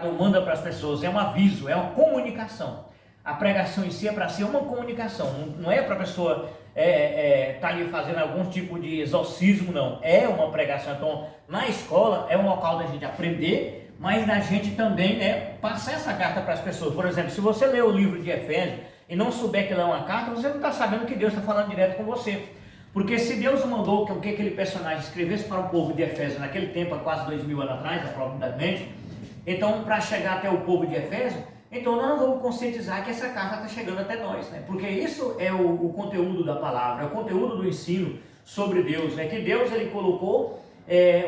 manda para as pessoas, é um aviso, é uma comunicação. A pregação em si é para ser uma comunicação, não é para a pessoa estar ali fazendo algum tipo de exorcismo, não. É uma pregação. Então, na escola é um local da gente aprender, mas da gente também passar essa carta para as pessoas. Por exemplo, se você ler o livro de Efésios e não souber que ela é uma carta, você não está sabendo que Deus está falando direto com você. Porque se Deus mandou que aquele personagem escrevesse para o povo de Efésios naquele tempo, há quase 2000 anos atrás, aproximadamente, então para chegar até o povo de Efésios, então nós não vamos conscientizar que essa carta está chegando até nós, né? Porque isso é o conteúdo da palavra, é o conteúdo do ensino sobre Deus, né? Que Deus ele colocou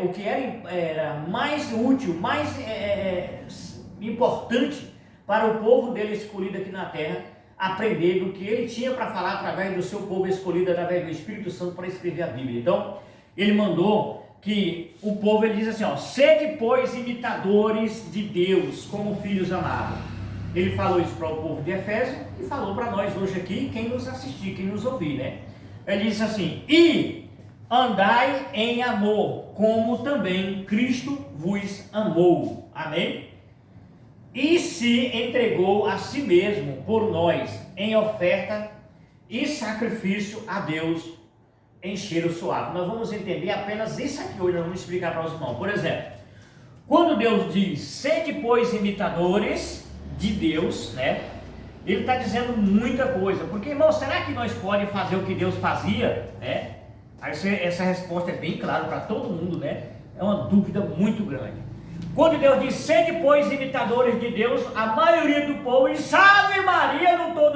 o que era mais útil, mais importante para o povo dele escolhido aqui na terra, aprender do que ele tinha para falar através do seu povo escolhido, através do Espírito Santo para escrever a Bíblia. Então, ele mandou que o povo, ele diz assim, ó, sede pois imitadores de Deus, como filhos amados. Ele falou isso para o povo de Efésio e falou para nós hoje aqui, quem nos assistir, quem nos ouvir, né? Ele disse assim, e andai em amor, como também Cristo vos amou. Amém? E se entregou a si mesmo por nós em oferta e sacrifício a Deus em cheiro suave. Nós vamos entender apenas isso aqui hoje, nós vamos explicar para os irmãos. Por exemplo, quando Deus diz, sede pois imitadores de Deus, né? Ele está dizendo muita coisa. Porque, irmão, será que nós podemos fazer o que Deus fazia? Né? Essa resposta é bem clara para todo mundo, né? É uma dúvida muito grande. Quando Deus diz, sede pois imitadores de Deus, a maioria do povo diz, Ave Maria, não estou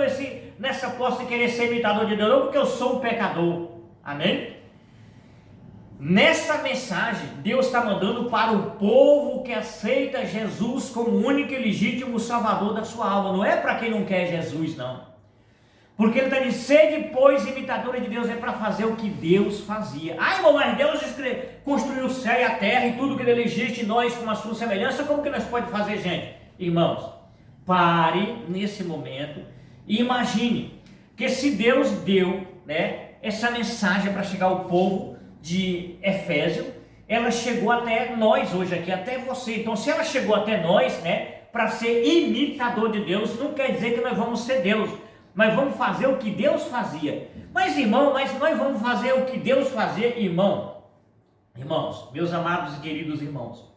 nessa posse de querer ser imitador de Deus, não, porque eu sou um pecador. Amém? Nessa mensagem, Deus está mandando para o povo que aceita Jesus como único e legítimo Salvador da sua alma. Não é para quem não quer Jesus, não. Porque ele está dizendo, sede pois imitadores de Deus, é para fazer o que Deus fazia. Ah, irmão, mas Deus construiu o céu e a terra e tudo que nele existe, nós com a sua semelhança, como que nós podemos fazer, gente? Irmãos, pare nesse momento e imagine que se Deus deu, né, essa mensagem para chegar ao povo de Efésio, ela chegou até nós hoje aqui, até você. Então, se ela chegou até nós, né, para ser imitador de Deus, não quer dizer que nós vamos ser Deus. Mas vamos fazer o que Deus fazia. Mas irmão, nós vamos fazer o que Deus fazia, irmãos, meus amados e queridos irmãos.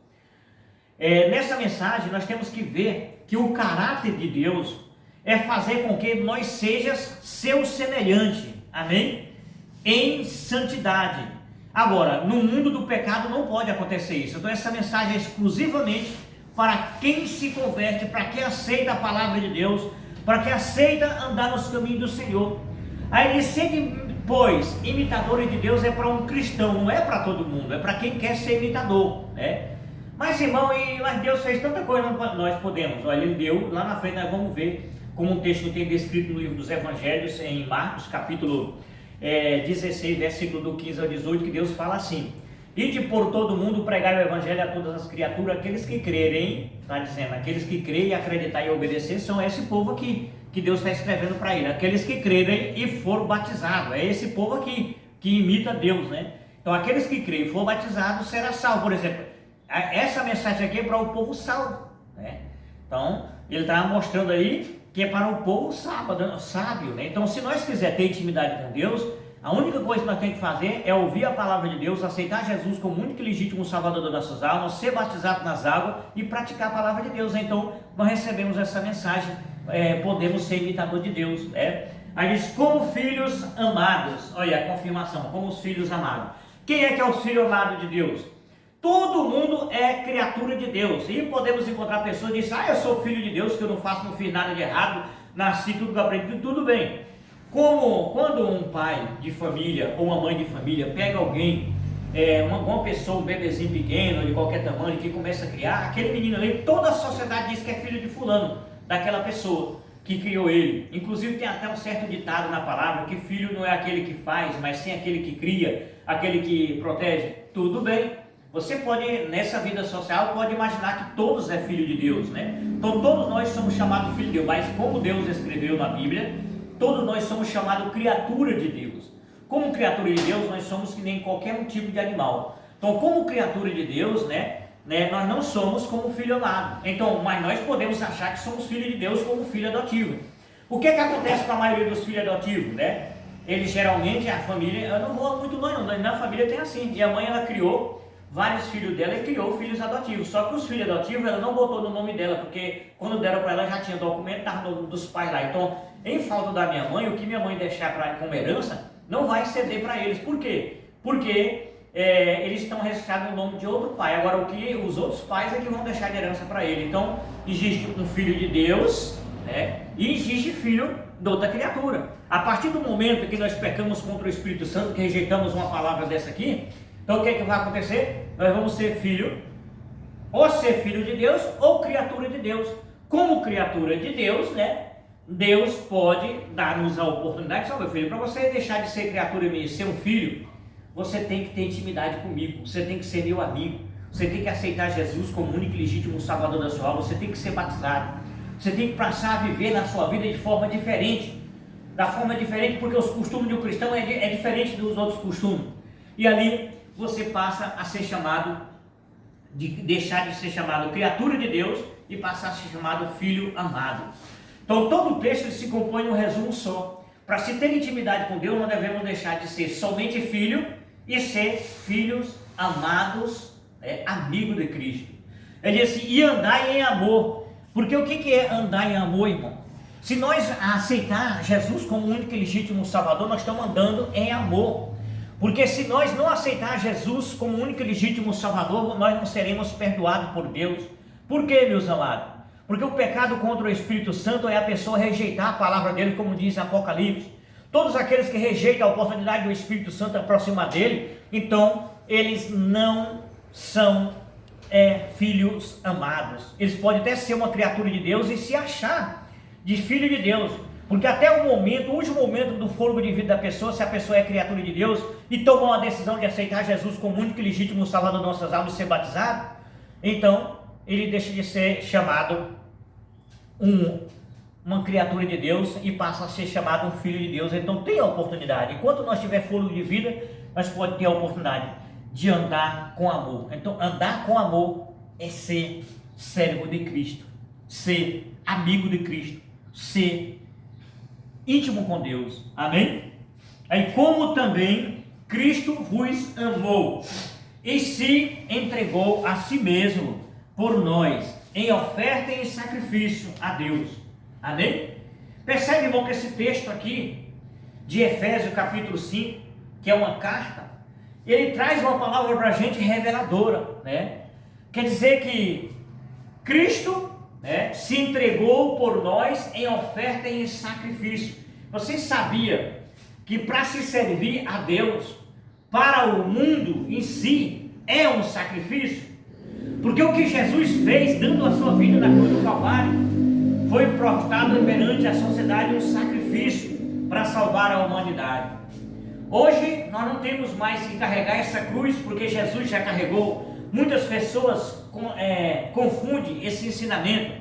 Nessa mensagem nós temos que ver que o caráter de Deus é fazer com que nós sejamos seu semelhante, amém? Em santidade. Agora, no mundo do pecado não pode acontecer isso. Então essa mensagem é exclusivamente para quem se converte, para quem aceita a palavra de Deus, para quem aceita andar nos caminhos do Senhor. Aí ele sede, pois, imitadores de Deus é para um cristão, não é para todo mundo, é para quem quer ser imitador, né? Mas irmão, mas Deus fez tanta coisa, nós podemos, olha, ele deu, lá na frente nós vamos ver, como um texto tem descrito no livro dos Evangelhos, em Marcos, capítulo 16, versículo do 15 ao 18, que Deus fala assim, ide por todo mundo pregar o Evangelho a todas as criaturas, aqueles que crerem, está dizendo, aqueles que crerem, acreditar e obedecer, são esse povo aqui, que Deus está escrevendo para ele, aqueles que crerem e foram batizados, é esse povo aqui, que imita Deus, né? Então aqueles que creem e foram batizados, será salvo. Por exemplo, essa mensagem aqui é para o povo salvo, né? Então, ele está mostrando aí que é para o povo sábio, né? Então, se nós quisermos ter intimidade com Deus, a única coisa que nós temos que fazer é ouvir a palavra de Deus, aceitar Jesus como único e legítimo Salvador das nossas almas, ser batizado nas águas e praticar a palavra de Deus. Então, nós recebemos essa mensagem, podemos ser imitador de Deus, né? Aí diz, como filhos amados, olha a confirmação, como os filhos amados. Quem é que é o filho amado de Deus? Todo mundo é criatura de Deus. E podemos encontrar pessoas que dizem, eu sou filho de Deus, que eu não fiz nada de errado, nasci tudo que eu aprendi, tudo bem. Como quando um pai de família ou uma mãe de família pega alguém, uma pessoa, um bebezinho pequeno, de qualquer tamanho, que começa a criar, aquele menino ali, toda a sociedade diz que é filho de fulano, daquela pessoa que criou ele. Inclusive tem até um certo ditado na palavra, que filho não é aquele que faz, mas sim aquele que cria, aquele que protege. Tudo bem, você pode, nessa vida social, pode imaginar que todos é filho de Deus, né? Então todos nós somos chamados filho de Deus, mas como Deus escreveu na Bíblia, todos nós somos chamados criatura de Deus. Como criatura de Deus, nós somos que nem qualquer um tipo de animal. Então, como criatura de Deus, né, né, nós não somos como filho amado. Então, mas nós podemos achar que somos filhos de Deus como filho adotivo. O que acontece com a maioria dos filhos adotivos, né? Eles geralmente, a família, eu não vou muito longe, não, na família tem assim. E a mãe, ela criou vários filhos dela e criou filhos adotivos. Só que os filhos adotivos, ela não botou no nome dela, porque quando deram para ela já tinha documento, estava no nome dos pais lá. Então, em falta da minha mãe, o que minha mãe deixar como herança, não vai ceder para eles. Por quê? Porque eles estão registrados no nome de outro pai. Agora, o que os outros pais é que vão deixar de herança para ele. Então, existe um filho de Deus, né? E existe filho de outra criatura. A partir do momento que nós pecamos contra o Espírito Santo, que rejeitamos uma palavra dessa aqui, então o que é que vai acontecer? Nós vamos ser filho, ou ser filho de Deus, ou criatura de Deus. Como criatura de Deus, né? Deus pode dar-nos a oportunidade, só meu filho, para você deixar de ser criatura minha e ser um filho, você tem que ter intimidade comigo, você tem que ser meu amigo, você tem que aceitar Jesus como único e legítimo Salvador da sua alma, você tem que ser batizado, você tem que passar a viver na sua vida de forma diferente, porque os costumes de um cristão é diferente dos outros costumes, e ali você passa a ser chamado, deixar de ser chamado criatura de Deus e passar a ser chamado filho amado. Então todo o texto se compõe de um resumo só. Para se ter intimidade com Deus, nós devemos deixar de ser somente filho e ser filhos amados, amigos de Cristo. Ele diz assim, e andar em amor. Porque o que é andar em amor, irmão? Se nós aceitar Jesus como único e legítimo Salvador, nós estamos andando em amor. Porque se nós não aceitar Jesus como único e legítimo Salvador, nós não seremos perdoados por Deus. Por quê, meus amados? Porque o pecado contra o Espírito Santo é a pessoa rejeitar a palavra dele, como diz Apocalipse. Todos aqueles que rejeitam a oportunidade do Espírito Santo aproximar dele, então eles não são filhos amados. Eles podem até ser uma criatura de Deus e se achar de filho de Deus. Porque até o último momento do fôlego de vida da pessoa, se a pessoa é criatura de Deus e tomar uma decisão de aceitar Jesus como único e legítimo Salvador das nossas almas e ser batizado, então ele deixa de ser chamado uma criatura de Deus e passa a ser chamado um filho de Deus. Então tem a oportunidade, enquanto nós tiver fôlego de vida, nós podemos ter a oportunidade de andar com amor. Então andar com amor é ser servo de Cristo, ser amigo de Cristo, ser íntimo com Deus, amém? Aí como também Cristo vos amou e se entregou a si mesmo por nós, em oferta e em sacrifício a Deus, amém? Percebe, irmão, que esse texto aqui de Efésios capítulo 5, que é uma carta, ele traz uma palavra para a gente reveladora, né? Quer dizer que Cristo, né, se entregou por nós em oferta e em sacrifício. Você sabia que para se servir a Deus, para o mundo em si, é um sacrifício? Porque o que Jesus fez, dando a sua vida na cruz do Calvário, foi prestado perante a sociedade um sacrifício para salvar a humanidade. Hoje nós não temos mais que carregar essa cruz, porque Jesus já carregou. Muitas pessoas confundem esse ensinamento,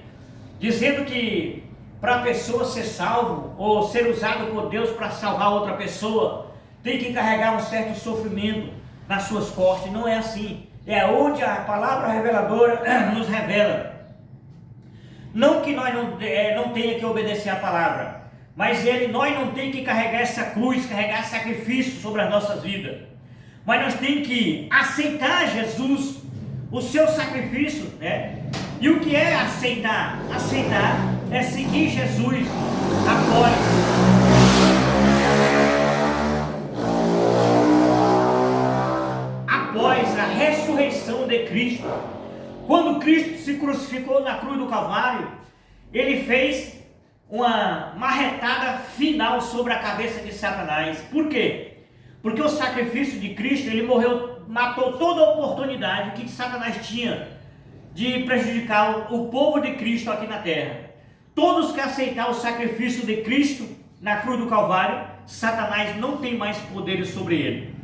dizendo que para a pessoa ser salvo, ou ser usado por Deus para salvar outra pessoa, tem que carregar um certo sofrimento nas suas costas. Não é assim. É onde a palavra reveladora nos revela. Não que nós não tenha que obedecer a palavra, mas nós não tem que carregar essa cruz, carregar sacrifício sobre as nossas vidas. Mas nós temos que aceitar Jesus, o seu sacrifício, né? E o que é aceitar? Aceitar é seguir Jesus após a ressurreição de Cristo. Quando Cristo se crucificou na cruz do Calvário, ele fez uma marretada final sobre a cabeça de Satanás. Por quê? Porque o sacrifício de Cristo, ele morreu, matou toda a oportunidade que Satanás tinha de prejudicar o povo de Cristo aqui na terra. Todos que aceitar o sacrifício de Cristo na cruz do Calvário, Satanás não tem mais poderes sobre ele.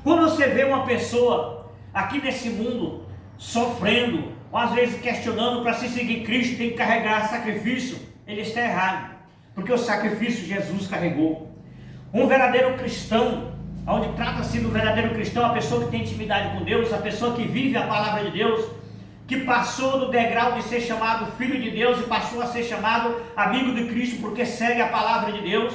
Quando você vê uma pessoa aqui nesse mundo sofrendo, ou às vezes questionando, para se seguir Cristo tem que carregar sacrifício, ele está errado, porque o sacrifício Jesus carregou. Um verdadeiro cristão, onde trata-se do verdadeiro cristão, a pessoa que tem intimidade com Deus, a pessoa que vive a palavra de Deus, que passou do degrau de ser chamado filho de Deus e passou a ser chamado amigo de Cristo porque segue a palavra de Deus,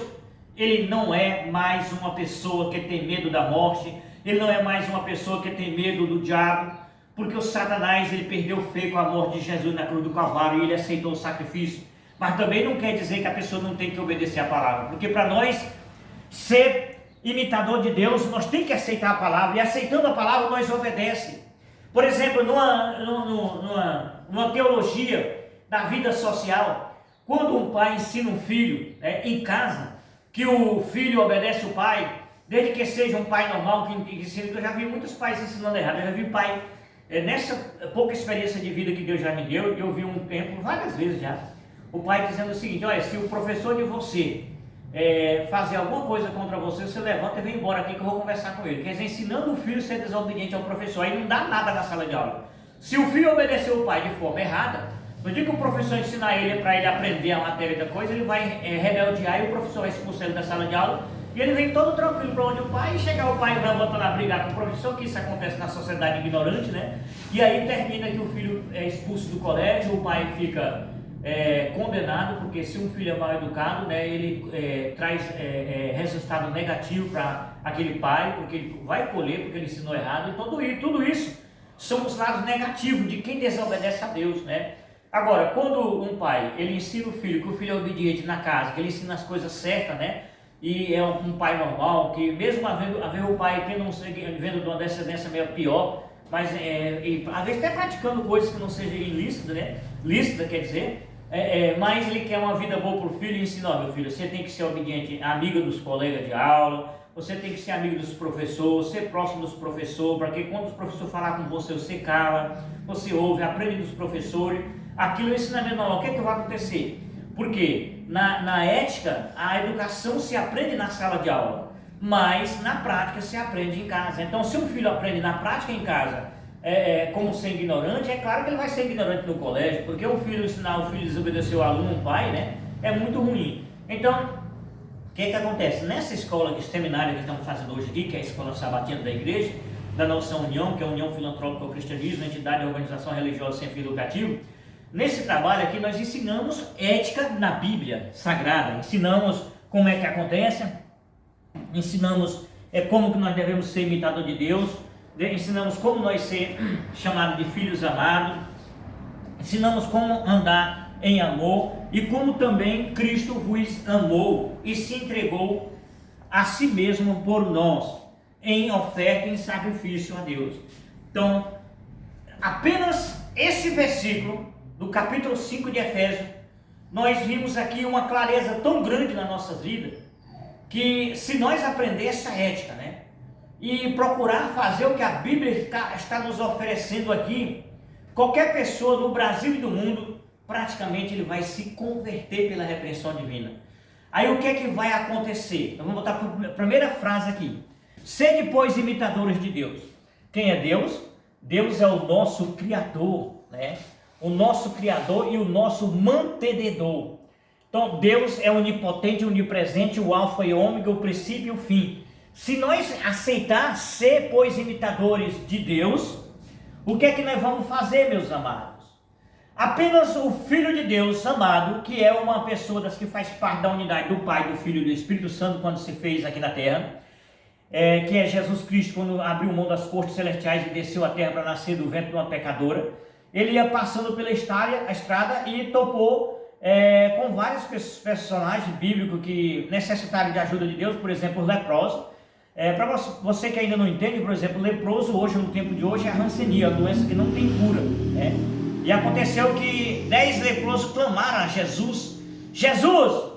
ele não é mais uma pessoa que tem medo da morte, ele não é mais uma pessoa que tem medo do diabo, porque o Satanás ele perdeu o feio com a morte de Jesus na cruz do Calvário e ele aceitou o sacrifício. Mas também não quer dizer que a pessoa não tem que obedecer a palavra, porque para nós ser imitador de Deus, nós temos que aceitar a palavra, e aceitando a palavra nós obedecemos. Por exemplo, numa teologia da vida social, quando um pai ensina um filho em casa, que o filho obedece o pai, desde que seja um pai normal, eu já vi muitos pais ensinando errado, eu já vi pai, nessa pouca experiência de vida que Deus já me deu, eu vi um tempo, várias vezes já, o pai dizendo o seguinte: olha, se o professor de você fazer alguma coisa contra você, você levanta e vem embora aqui que eu vou conversar com ele. Quer dizer, ensinando o filho a ser desobediente ao professor, aí não dá nada na sala de aula. Se o filho obedecer o pai de forma errada, no dia que o professor ensinar ele para ele aprender a matéria da coisa, ele vai rebeldear e o professor vai expulsar ele da sala de aula, e ele vem todo tranquilo para onde o pai, e chegar o pai vai voltar lá brigar com o professor, que isso acontece na sociedade ignorante, né? E aí termina que o filho é expulso do colégio, o pai fica condenado, porque se um filho é mal educado, né, ele traz resultado negativo para aquele pai, porque ele vai colher, porque ele ensinou errado, e tudo isso são os lados negativos de quem desobedece a Deus, né? Agora, quando um pai, ele ensina o filho, que o filho é obediente na casa, que ele ensina as coisas certas, né? E é um pai normal, que mesmo havendo o pai vendo de uma descendência meio pior, mas às vezes até praticando coisas que não sejam ilícitas, né? Lícita, quer dizer, mas ele quer uma vida boa para o filho e ensina: ó, meu filho, você tem que ser obediente, amigo dos colegas de aula, você tem que ser amigo dos professores, ser próximo dos professores, para que quando os professores falar com você, você cala, você ouve, aprende dos professores. Aquilo é ensinamento normal. O que é que vai acontecer? Porque na ética, a educação se aprende na sala de aula, mas na prática se aprende em casa. Então, se um filho aprende na prática em casa, como ser ignorante, é claro que ele vai ser ignorante no colégio, porque um filho ensinar o filho a desobedecer o aluno, o pai, né, é muito ruim. Então, o que acontece? Nessa escola de seminário que estamos fazendo hoje aqui, que é a Escola Sabatina da Igreja, da nossa União, que é a União Filantrópica ao Cristianismo, entidade e organização religiosa sem fim lucrativo, nesse trabalho aqui nós ensinamos ética na Bíblia Sagrada, ensinamos como é que acontece, ensinamos como que nós devemos ser imitador de Deus, ensinamos como nós ser chamados de filhos amados, ensinamos como andar em amor e como também Cristo vos amou e se entregou a si mesmo por nós, em oferta e em sacrifício a Deus. Então, apenas esse versículo do capítulo 5 de Efésios, nós vimos aqui uma clareza tão grande na nossa vida, que se nós aprender essa ética, né, e procurar fazer o que a Bíblia está nos oferecendo aqui, qualquer pessoa no Brasil e do mundo, praticamente ele vai se converter pela repreensão divina. Aí o que é que vai acontecer? Então vamos botar a primeira frase aqui: sede, pois, imitadores de Deus. Quem é Deus? Deus é o nosso Criador, né? O nosso Criador e o nosso mantenedor. Então Deus é onipotente, onipresente, o alfa e o ômega, o princípio e o fim. Se nós aceitar ser, pois, imitadores de Deus, o que é que nós vamos fazer, meus amados? Apenas o Filho de Deus amado, que é uma pessoa das que faz parte da unidade do Pai, do Filho e do Espírito Santo quando se fez aqui na terra, que é Jesus Cristo, quando abriu mão das cortes celestiais e desceu à terra para nascer do ventre de uma pecadora. Ele ia passando pela estrada e topou com vários personagens bíblicos que necessitaram de ajuda de Deus, por exemplo, os leprosos. Para você que ainda não entende, por exemplo, o leproso hoje, no tempo de hoje, é a rancenia, a doença que não tem cura. E aconteceu que 10 leprosos clamaram a Jesus: Jesus,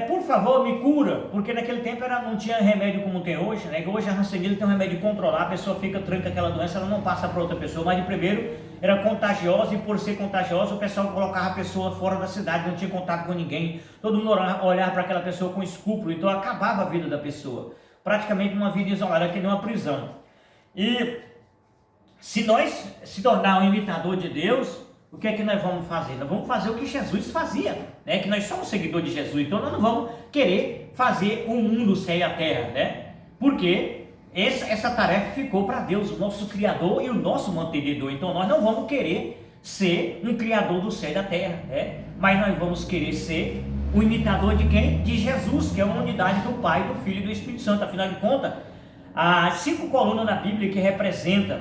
por favor, me cura, porque naquele tempo não tinha remédio como tem hoje, né? Hoje a rancenia tem um remédio de controlar, a pessoa tranca aquela doença, ela não passa para outra pessoa, mas de primeiro era contagiosa, e por ser contagiosa o pessoal colocava a pessoa fora da cidade, não tinha contato com ninguém, todo mundo olhava para aquela pessoa com escrúpulo, então acabava a vida da pessoa, praticamente uma vida isolada, que nem uma prisão. E se nós se tornar um imitador de Deus, o que é que nós vamos fazer? Nós vamos fazer o que Jesus fazia, né? Que nós somos seguidores de Jesus, então nós não vamos querer fazer um mundo sem a terra, né? Porque essa tarefa ficou para Deus, o nosso Criador e o nosso mantenedor. Então nós não vamos querer ser um criador do céu e da terra, né? Mas nós vamos querer ser o imitador de quem? De Jesus, que é uma unidade do Pai, do Filho e do Espírito Santo. Afinal de contas, as 5 colunas da Bíblia que representam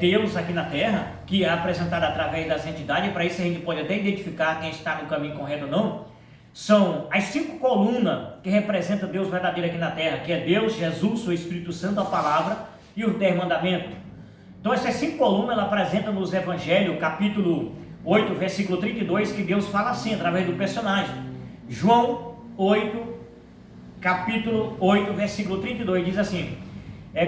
Deus aqui na terra, que é apresentada através das entidades, para isso a gente pode até identificar quem está no caminho correto ou não, são as 5 colunas que representam Deus verdadeiro aqui na terra, que é Deus, Jesus, o Espírito Santo, a palavra e os 10 mandamentos. Então essas 5 colunas ela apresentam nos Evangelhos, capítulo 8, versículo 32, que Deus fala assim, através do personagem. João 8, capítulo 8, versículo 32, diz assim: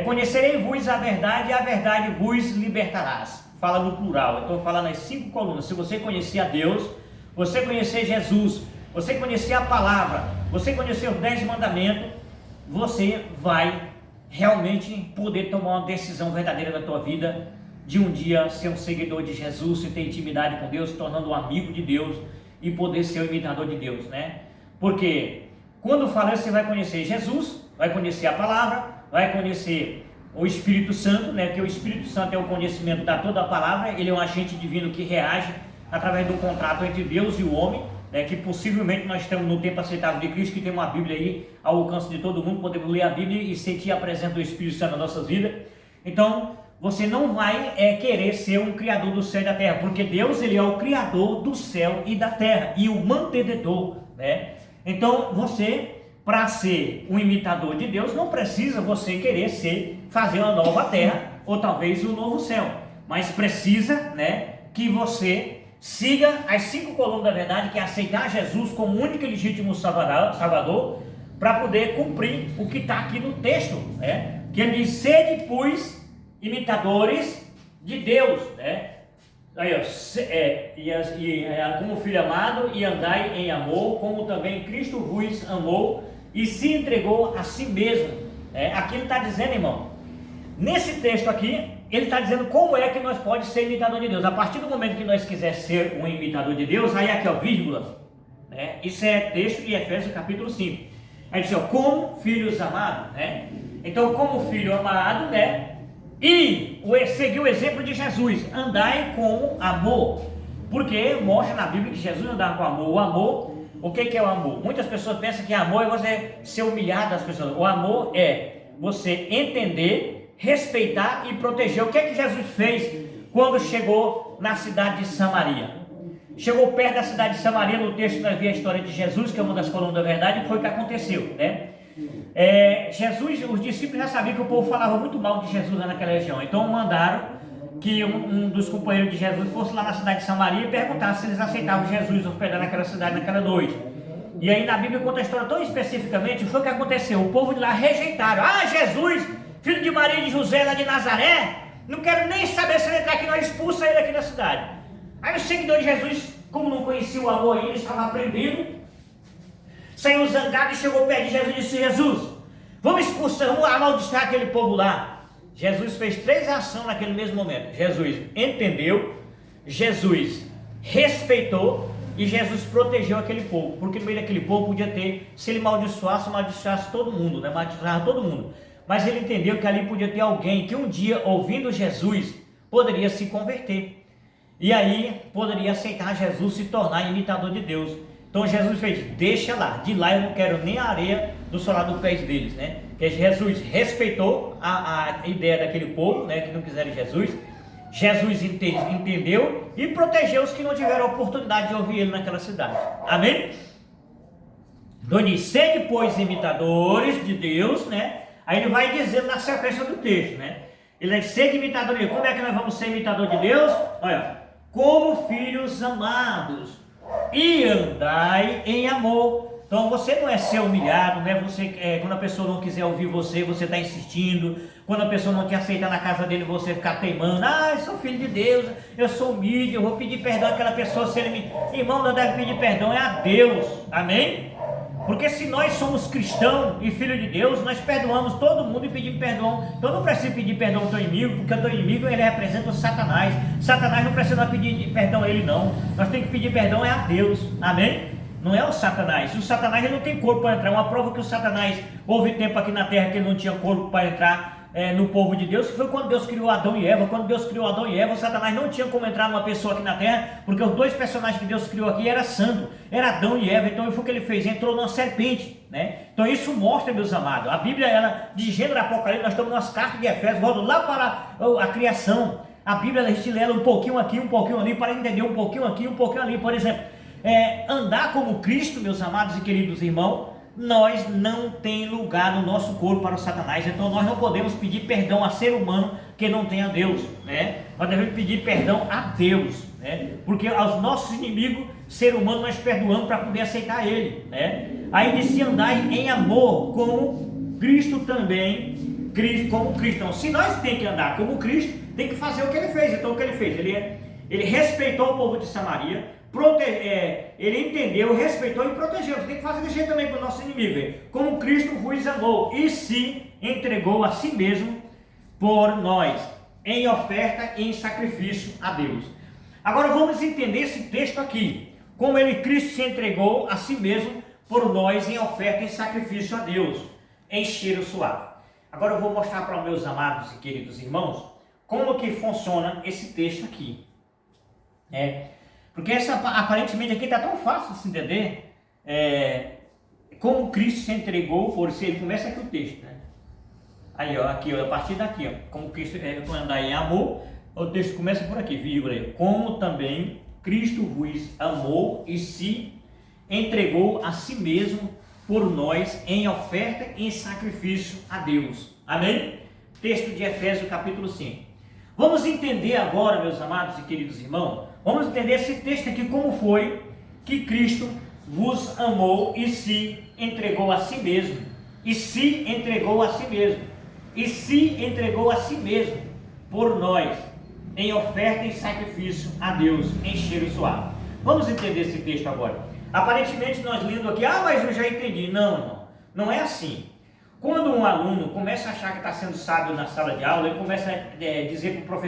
conhecerei-vos a verdade vos libertarás. Fala no plural, então fala nas 5 colunas. Se você conhecer a Deus, você conhecer Jesus, você conhecer a palavra, você conhecer os 10 mandamentos, você vai realmente poder tomar uma decisão verdadeira na tua vida, de um dia ser um seguidor de Jesus, e ter intimidade com Deus, se tornando um amigo de Deus e poder ser um imitador de Deus, né? Porque quando fala isso, você vai conhecer Jesus, vai conhecer a palavra, vai conhecer o Espírito Santo, né? Que o Espírito Santo é o conhecimento da toda a palavra, ele é um agente divino que reage através do contrato entre Deus e o homem, né? Que possivelmente nós estamos no tempo aceitável de Cristo, que tem uma Bíblia aí ao alcance de todo mundo, podemos ler a Bíblia e sentir a presença do Espírito Santo nas nossas vidas. Então, você não vai querer ser um criador do céu e da terra, porque Deus, ele é o criador do céu e da terra, e o mantenedor, né? Então, você, para ser um imitador de Deus, não precisa você querer fazer uma nova terra, ou talvez um novo céu, mas precisa, né, que você siga as 5 colunas da verdade, que é aceitar Jesus como único e legítimo Salvador, para poder cumprir o que está aqui no texto, né? Que ele diz: sede, pois, imitadores de Deus, né? Aí, como filho amado, e andai em amor, como também Cristo vos amou e se entregou a si mesmo. Aqui ele está dizendo, irmão, nesse texto aqui, ele está dizendo como é que nós podemos ser imitador de Deus. A partir do momento que nós quisermos ser um imitador de Deus, aí aqui, ó, vírgula, né? Isso é texto de Efésios capítulo 5. Aí diz, ó, como filhos amados, né? Então, como filho amado, né? E seguir o exemplo de Jesus, andai com amor, porque mostra na Bíblia que Jesus andava com amor. O amor, o que é o amor? Muitas pessoas pensam que amor é você ser humilhado das pessoas. O amor é você entender, respeitar e proteger. O que é que Jesus fez quando chegou na cidade de Samaria? Chegou perto da cidade de Samaria, no texto nós vimos a história de Jesus, que é uma das colunas da verdade, e foi o que aconteceu, né? Jesus, os discípulos já sabiam que o povo falava muito mal de Jesus lá naquela região, então mandaram que um dos companheiros de Jesus fosse lá na cidade de Samaria e perguntasse se eles aceitavam Jesus hospedar naquela cidade naquela noite. E aí na Bíblia conta a história tão especificamente, foi o que aconteceu, o povo de lá rejeitaram: ah, Jesus, filho de Maria e de José lá de Nazaré, não quero nem saber se ele entrar aqui, nós expulsa ele aqui da cidade. Aí o seguidor de Jesus, como não conhecia o amor ainda, estava aprendendo, saiu zangado e chegou perto de Jesus e disse: Jesus, vamos expulsar, vamos amaldiçoar aquele povo lá. Jesus fez 3 ações naquele mesmo momento. Jesus entendeu, Jesus respeitou e Jesus protegeu aquele povo, porque no meio daquele povo podia ter, se ele amaldiçoasse todo mundo, né? Amaldiçoava todo mundo. Mas ele entendeu que ali podia ter alguém que um dia, ouvindo Jesus, poderia se converter. E aí poderia aceitar Jesus, se tornar imitador de Deus. Então Jesus fez: deixa lá, de lá eu não quero nem a areia do solar dos pés deles, né? Porque Jesus respeitou a ideia daquele povo, né, que não quiseram Jesus. Jesus entendeu e protegeu os que não tiveram a oportunidade de ouvir ele naquela cidade. Amém? Então diz: sede, pois, imitadores de Deus, né? Aí ele vai dizendo na sequência do texto, né? Ele diz: sede imitadores de Deus. Como é que nós vamos ser imitador de Deus? Olha, como filhos amados, e andai em amor. Então você não é ser humilhado, né? Quando a pessoa não quiser ouvir você está insistindo. Quando a pessoa não te aceita na casa dele, você ficar teimando: ah, eu sou filho de Deus, eu sou humilde, eu vou pedir perdão àquela pessoa. Se ele me... Irmão, não deve pedir perdão, é a Deus, amém? Porque se nós somos cristãos e filhos de Deus, nós perdoamos todo mundo e pedimos perdão. Então não precisa pedir perdão ao teu inimigo, porque o teu inimigo, ele representa o Satanás. Satanás não precisa pedir perdão a ele, não. Nós temos que pedir perdão a Deus, amém? Não é o Satanás. O Satanás, ele não tem corpo para entrar. Uma prova que o Satanás, houve tempo aqui na terra que ele não tinha corpo para entrar no povo de Deus, que foi quando Deus criou Adão e Eva. Quando Deus criou Adão e Eva, Satanás não tinha como entrar numa pessoa aqui na terra, porque os dois personagens que Deus criou aqui eram santos, era Adão e Eva. Então foi o que ele fez, entrou numa serpente, né? Então isso mostra, meus amados, a Bíblia, ela, de Gênesis a Apocalipse, nós estamos nas cartas de Efésios, volta lá para a criação. A Bíblia, a gente lê um pouquinho aqui, um pouquinho ali, para entender um pouquinho aqui, um pouquinho ali. Por exemplo, andar como Cristo, meus amados e queridos irmãos, nós não tem lugar no nosso corpo para o Satanás. Então nós não podemos pedir perdão a ser humano que não tem a Deus, né? Nós devemos pedir perdão a Deus, né? Porque aos nossos inimigos, ser humano, nós perdoamos para poder aceitar ele, né? Aí disse: andai em amor como Cristo também, como Cristo. Então, se nós temos que andar como Cristo, tem que fazer o que ele fez. Então o que ele fez? Ele respeitou o povo de Samaria, ele entendeu, respeitou e protegeu. Tem que fazer desse jeito também com o nosso inimigo. Como Cristo vos amou e se entregou a si mesmo por nós, em oferta e em sacrifício a Deus. Agora vamos entender esse texto aqui. Como Cristo se entregou a si mesmo por nós em oferta e sacrifício a Deus, em cheiro suave. Agora eu vou mostrar para os meus amados e queridos irmãos como que funciona esse texto aqui. Porque aparentemente aqui está tão fácil de se entender, como Cristo se entregou por si. Ele começa aqui o texto, né? Aí, ó, aqui, ó, a partir daqui, ó, como Cristo andar em amor, o texto começa por aqui, vírgula, como também Cristo vos amou e se entregou a si mesmo por nós em oferta e em sacrifício a Deus. Amém? Texto de Efésios capítulo 5. Vamos entender agora, meus amados e queridos irmãos, vamos entender esse texto aqui, como foi que Cristo vos amou e se entregou a si mesmo. E se entregou a si mesmo. E se entregou a si mesmo por nós, em oferta e sacrifício a Deus, em cheiro suave. Vamos entender esse texto agora. Aparentemente nós lendo aqui, mas eu já entendi. Não, irmão, não é assim. Quando um aluno começa a achar que está sendo sábio na sala de aula, ele começa a dizer para o professor: